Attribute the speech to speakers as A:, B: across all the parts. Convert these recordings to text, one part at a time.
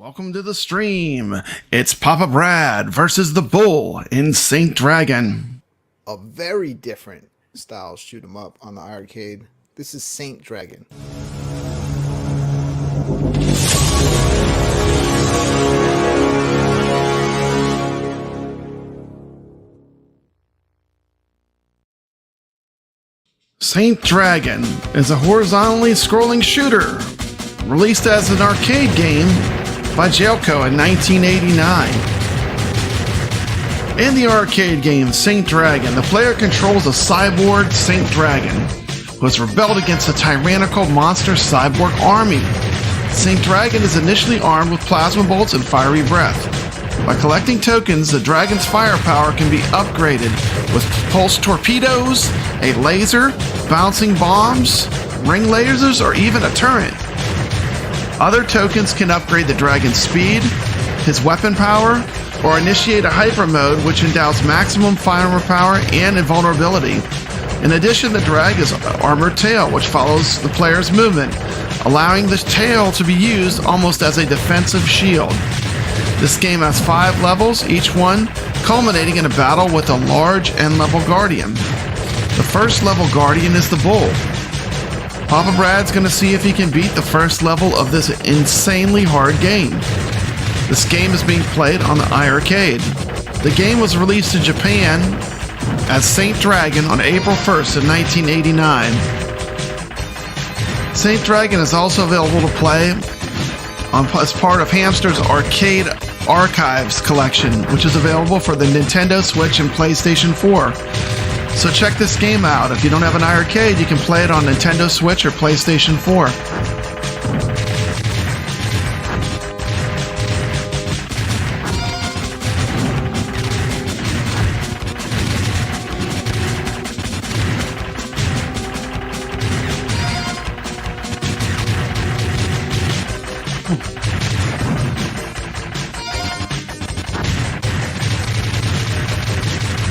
A: Welcome to the stream. It's Papa Brad versus the Bull in Saint Dragon.
B: A very different style shoot 'em up on the iiRcade. This is Saint Dragon.
A: Saint Dragon is a horizontally scrolling shooter released as an arcade game by Jailco in 1989. In the arcade game Saint Dragon, the player controls a cyborg Saint Dragon who has rebelled against a tyrannical monster cyborg army. Saint Dragon is initially armed with plasma bolts and fiery breath. By collecting tokens, the dragon's firepower can be upgraded with pulse torpedoes, a laser, bouncing bombs, ring lasers, or even a turret. Other tokens can upgrade the dragon's speed, his weapon power, or initiate a hyper mode which endows maximum firepower and invulnerability. In addition, the drag is armored tail, which follows the player's movement, allowing the tail to be used almost as a defensive shield. This game has 5 levels, each one culminating in a battle with a large end-level guardian. The first level guardian is the Bull. Papa Brad's going to see if he can beat the first level of this insanely hard game. This game is being played on the iiRcade. The game was released in Japan as Saint Dragon on April 1st in 1989. Saint Dragon is also available to play as part of Hamster's Arcade Archives collection, which is available for the Nintendo Switch and PlayStation 4. So check this game out. If you don't have an iiRcade, you can play it on Nintendo Switch or PlayStation 4.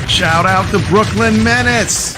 A: Shout out the Brooklyn Menace!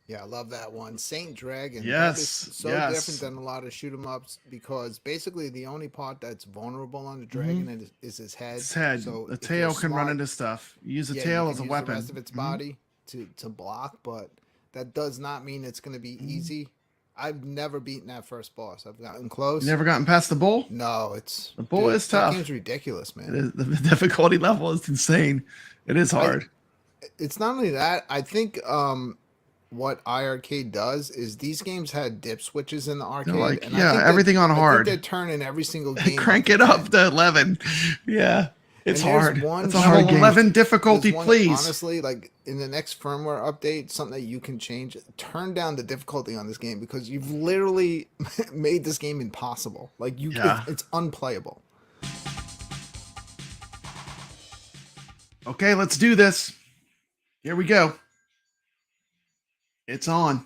B: Yeah, I love that one. Saint Dragon.
A: Yes.
B: That is so different than a lot of shoot 'em ups because basically the only part that's vulnerable on the dragon is his head.
A: Its head. So the tail can run into stuff. Use the tail as a weapon.
B: The rest of its body to block, but that does not mean it's going to be easy. I've never beaten that first boss. I've gotten close.
A: You never gotten past the Bull?
B: No,
A: the Bull is tough.
B: That game's ridiculous, man.
A: It is, the difficulty level is insane. It is hard.
B: It's not only that. I think what iiRcade does is these games had dip switches in the arcade.
A: Like,
B: and
A: yeah, everything on hard.
B: I think they turn in every single game.
A: Crank it up to 11. Yeah, it's hard. It's a
B: hard
A: level 11 difficulty, please.
B: Honestly, like in the next firmware update, something that you can change, turn down the difficulty on this game because you've literally made this game impossible. Like it's unplayable.
A: Okay, let's do this. Here we go. It's on.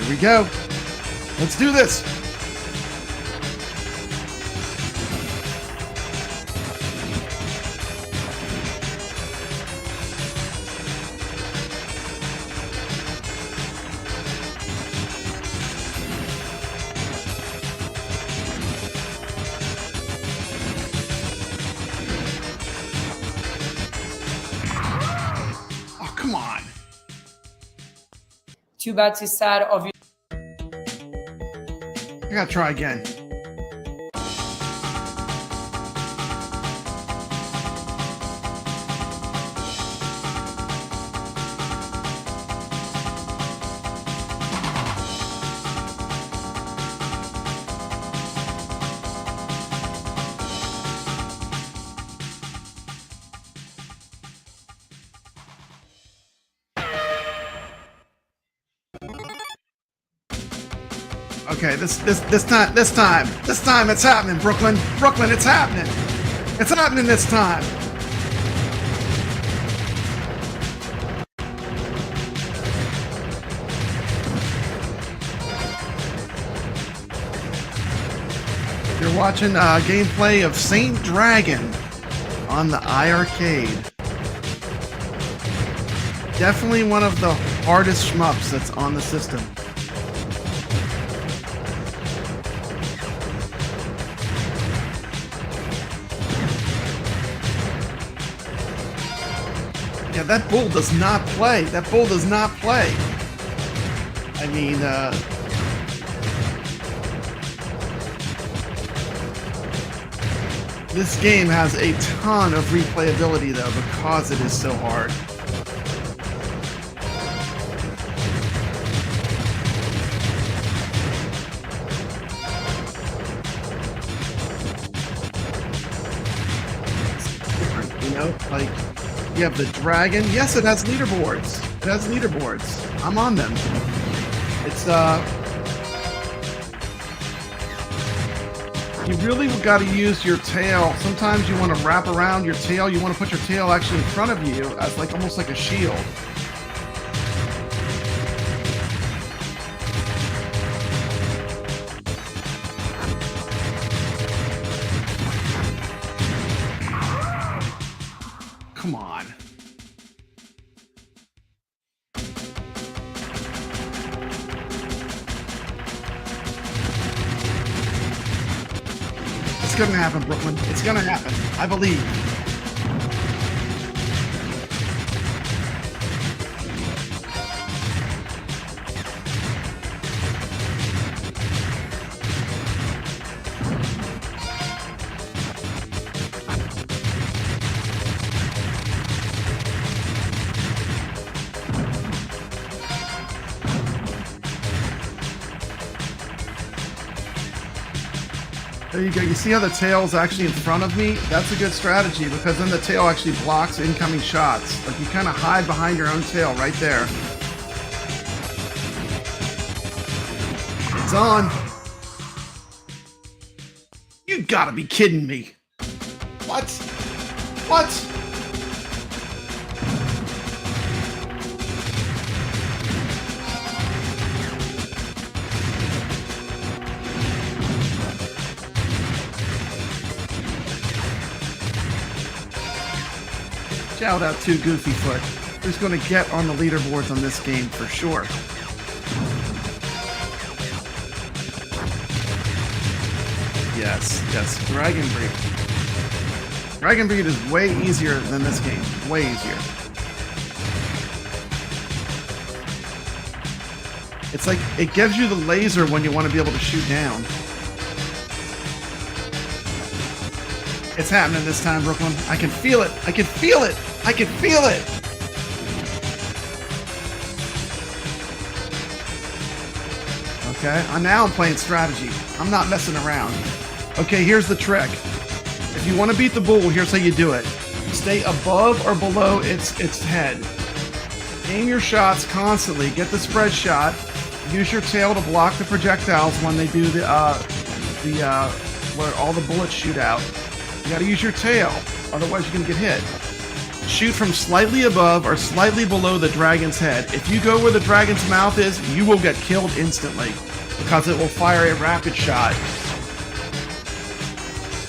A: Here we go. Let's do this. Oh, come on.
C: Too bad, too sad. Obviously.
A: I gotta try again. Okay, this time it's happening, Brooklyn. Brooklyn, it's happening. It's happening this time. You're watching gameplay of Saint Dragon on the iiRcade. Definitely one of the hardest shmups that's on the system. Yeah, that bull does not play. That bull does not play. I mean, this game has a ton of replayability though because it is so hard. It's different, you know, like. You have the dragon. Yes, it has leaderboards. It has leaderboards. I'm on them. It's you really got to use your tail. Sometimes you want to wrap around your tail. You want to put your tail actually in front of you as like almost like a shield. Come on. It's gonna happen, Brooklyn. It's gonna happen. I believe. There you go. You see how the tail's actually in front of me? That's a good strategy because then the tail actually blocks incoming shots. Like you kind of hide behind your own tail right there. It's on. You gotta be kidding me. What? What? Shout out to Goofyfoot, who's going to get on the leaderboards on this game for sure. Yes, yes, Dragon Breed. Dragon Breed is way easier than this game. Way easier. It's like, it gives you the laser when you want to be able to shoot down. It's happening this time, Brooklyn. I can feel it. I can feel it. I can feel it. Okay, now I'm playing strategy. I'm not messing around. Okay, here's the trick. If you want to beat the bull, here's how you do it. Stay above or below its head. Aim your shots constantly. Get the spread shot. Use your tail to block the projectiles when they do where all the bullets shoot out. You gotta use your tail, otherwise you're gonna get hit. Shoot from slightly above or slightly below the dragon's head. If you go where the dragon's mouth is, you will get killed instantly because it will fire a rapid shot.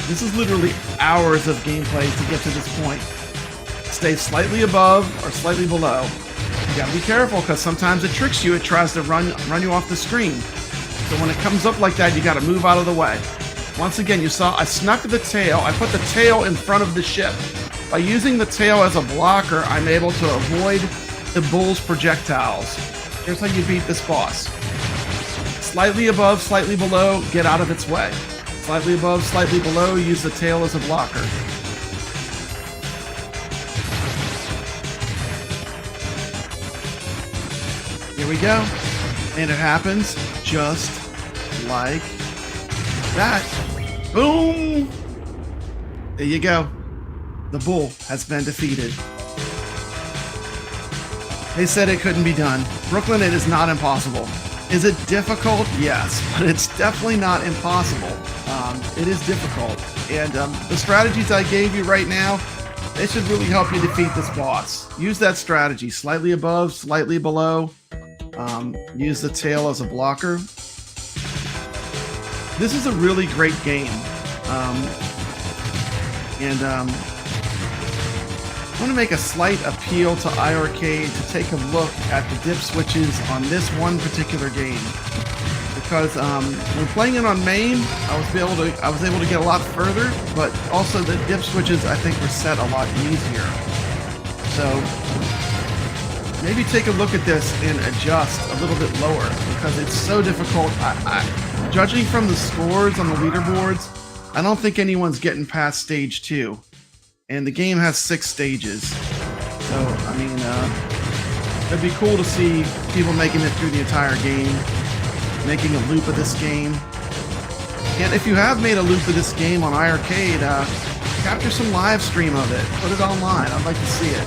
A: This is literally hours of gameplay to get to this point. Stay slightly above or slightly below. You gotta be careful because sometimes it tricks you. It tries to run you off the screen. So when it comes up like that, you gotta move out of the way. Once again, you saw I snuck the tail. I put the tail in front of the ship. By using the tail as a blocker, I'm able to avoid the bull's projectiles. Here's how you beat this boss. Slightly above, slightly below, get out of its way. Slightly above, slightly below, use the tail as a blocker. Here we go. And it happens just like that. Boom! There you go. The bull has been defeated. They said it couldn't be done. Brooklyn, it is not impossible. Is it difficult? Yes, but it's definitely not impossible. It is difficult. And the strategies I gave you right now, they should really help you defeat this boss. Use that strategy. Slightly above, slightly below. Use the tail as a blocker. This is a really great game. I want to make a slight appeal to iiRcade to take a look at the dip switches on this one particular game, because when playing it on main, I was able to get a lot further, but also the dip switches I think were set a lot easier. So maybe take a look at this and adjust a little bit lower because it's so difficult. Judging from the scores on the leaderboards, I don't think anyone's getting past stage 2. And the game has 6 stages. So, I mean, it'd be cool to see people making it through the entire game, making a loop of this game. And if you have made a loop of this game on iiRcade, capture some live stream of it. Put it online. I'd like to see it.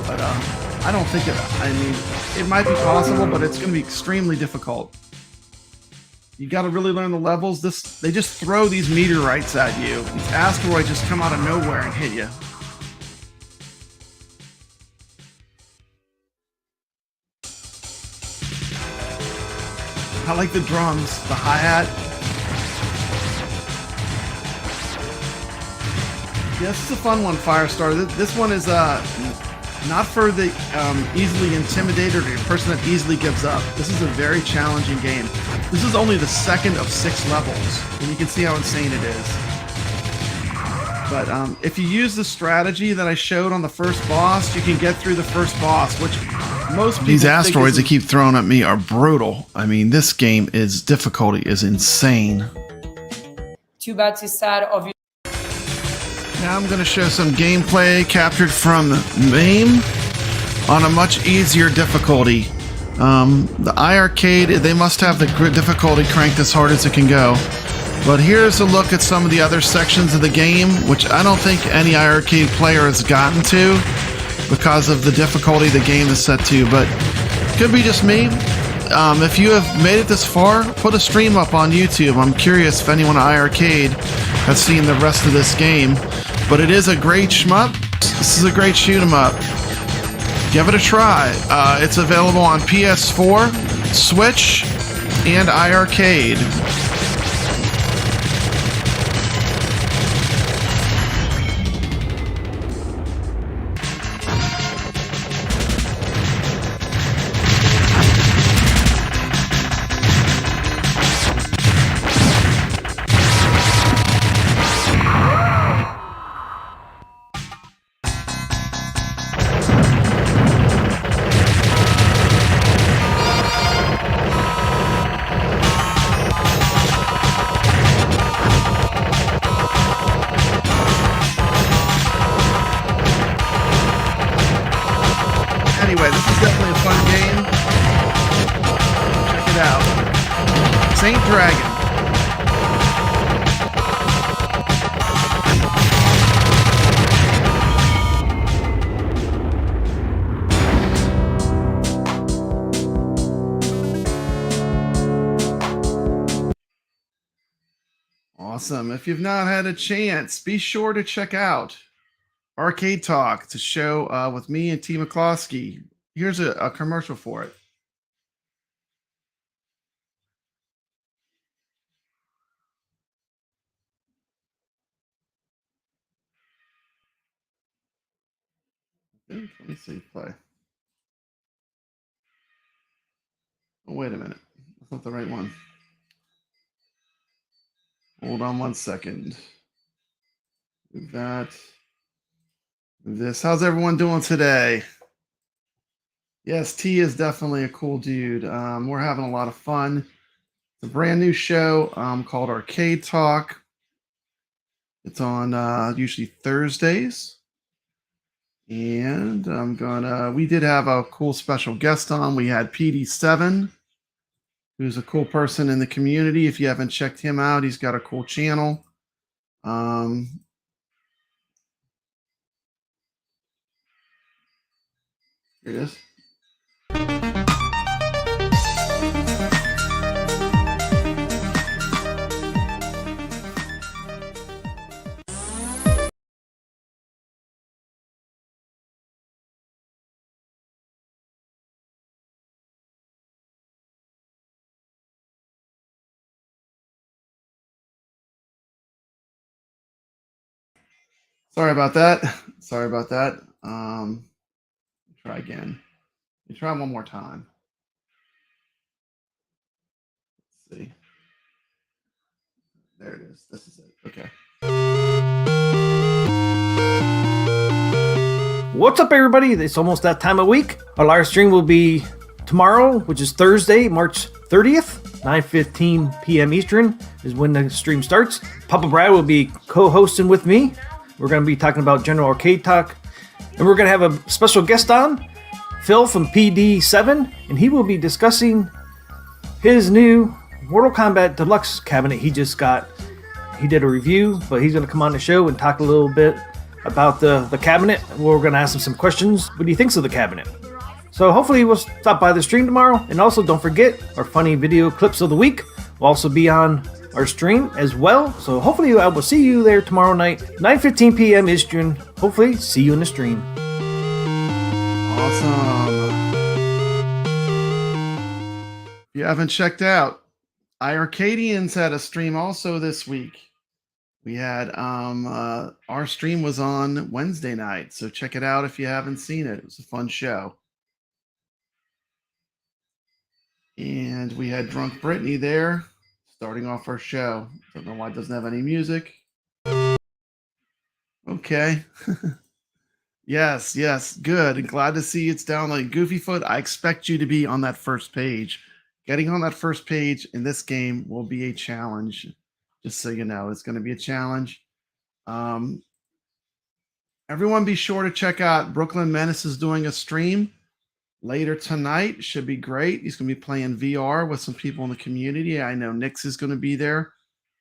A: But I don't think it might be possible, but it's going to be extremely difficult. You got to really learn the levels. They just throw these meteorites at you. These asteroids just come out of nowhere and hit you. I like the drums, the hi-hat. Yeah, this is a fun one, Firestar. This one is not for the easily intimidated or the person that easily gives up. This is a very challenging game. This is only the second of 6 levels, and you can see how insane it is. But if you use the strategy that I showed on the first boss, you can get through the first boss, which most people
C: These asteroids
A: think
C: that keep throwing at me are brutal. I mean, this game difficulty is insane.
D: Too bad, too sad. Obviously.
C: Now I'm going to show some gameplay captured from MAME on a much easier difficulty. The iiRcade, they must have the difficulty cranked as hard as it can go. But here's a look at some of the other sections of the game, which I don't think any iiRcade player has gotten to because of the difficulty the game is set to, but it could be just me. If you have made it this far, put a stream up on YouTube. I'm curious if anyone at iiRcade has seen the rest of this game, but it is a great shmup. This is a great shoot 'em up. Give it a try. It's available on PS4, Switch, and iiRcade.
A: Anyway, this is definitely a fun game. Check it out. Saint Dragon. Awesome. If you've not had a chance, be sure to check out
C: Arcade Talk. It's a show with me and T. McCloskey. Here's a commercial for it. Let me see. Play. Oh, wait a minute. That's not the right one. Hold on 1 second. That. This. How's everyone doing today? Yes, T is definitely a cool dude. We're having a lot of fun. It's a brand new show called Arcade Talk. It's on usually Thursdays. And we did have a cool special guest on. We had PD7, who's a cool person in the community. If you haven't checked him out, he's got a cool channel. Here it is. Sorry about that. Sorry about that. Try again. You try one more time. Let's see. There it is. This is it. Okay.
E: What's up, everybody? It's almost that time of week. Our live stream will be tomorrow, which is Thursday, March 30th, 9:15 p.m. Eastern is when the stream starts. Papa Brad will be co-hosting with me. We're going to be talking about General Arcade Talk, and we're going to have a special guest on, Phil from PD7, and he will be discussing his new Mortal Kombat Deluxe cabinet he just got. He did a review, but he's going to come on the show and talk a little bit about the cabinet. We're going to ask him some questions, what he thinks of the cabinet. So hopefully we'll stop by the stream tomorrow. And also don't forget, our funny video clips of the week will also be on our stream as well. So hopefully I will see you there tomorrow night, 9:15 p.m. Eastern. Hopefully see you in the stream.
C: Awesome. If you haven't checked out, iiRcadians had a stream also this week. We had our stream was on Wednesday night, so check it out if you haven't seen it. It was a fun show. And we had Drunk Brittany there, starting off our show. Don't know why it doesn't have any music. Okay. Yes, good. Glad to see it's down like Goofyfoot. I expect you to be on that first page. Getting on that first page in this game will be a challenge. Just so you know, it's going to be a challenge. Everyone be sure to check out Brooklyn Menace is doing a stream later tonight. Should be great. He's going to be playing VR with some people in the community. I know Nix is going to be there.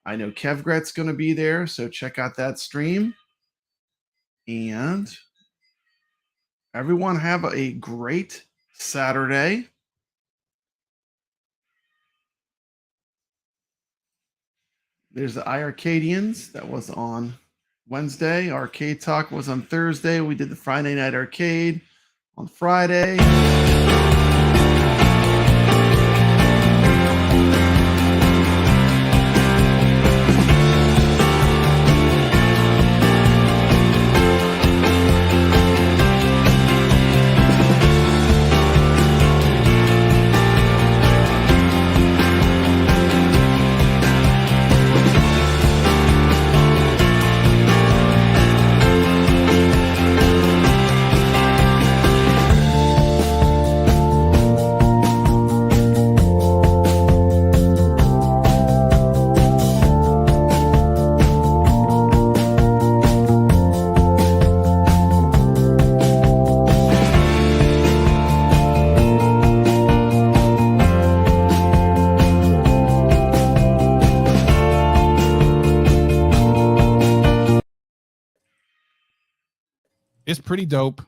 C: I know Kevgret's going to be there. So check out that stream. And everyone have a great Saturday. There's the iiRcadians. That was on Wednesday. Arcade Talk was on Thursday. We did the Friday Night Arcade on Friday.
F: It's pretty dope.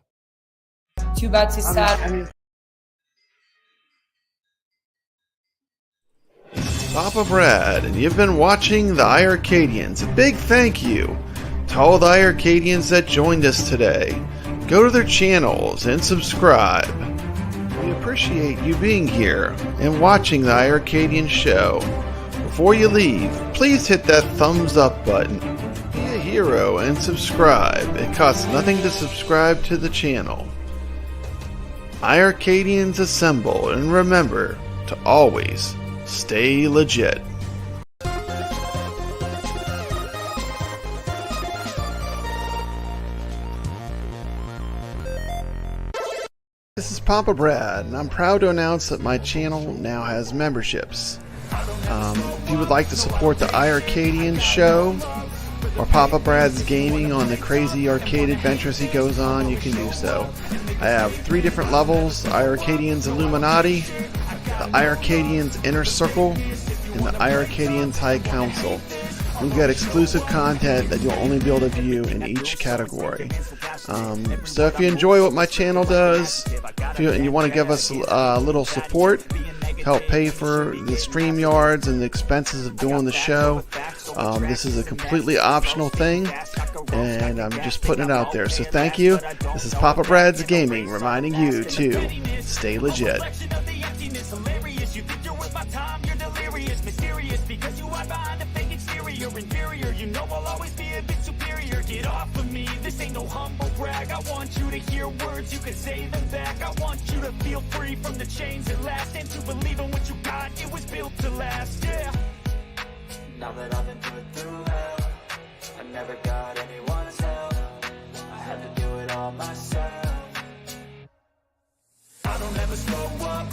D: Too bad to sad.
A: Papa Brad, and you've been watching the iiRcadians. A big thank you
C: To all the iiRcadians that joined us today, go to their channels and subscribe. We appreciate you being here and watching the iiRcadian show. Before you leave, please hit that thumbs up button. Be a hero and subscribe. It costs nothing to subscribe to the channel. iiRcadians assemble, and remember to always stay legit. This is Papa Brad, and I'm proud to announce that my channel now has memberships. If you would like to support the iiRcadian show or Papa Brad's gaming on the crazy arcade adventures he goes on, you can do so. I have 3 different levels: iiRcadians Illuminati, the iiRcadians Inner Circle, and the iiRcadians High Council. We've got exclusive content that you'll only be able to view in each category. So if you enjoy what my channel does, and you want to give us a little support, help pay for the StreamYards and the expenses of doing the show, this is a completely optional thing, and I'm just putting it out there. So thank you. This is Papa Brad's Gaming, reminding you to stay legit.
G: You know I'll always be a bit superior. Get off of me, this ain't no humble brag. I want you to hear words, you can say them back. I want you to feel free from the chains at last, and to believe in what you got, it was built to last, yeah. Now that I've been put through hell, I never got anyone's help. I had to do it all myself. I don't ever slow up.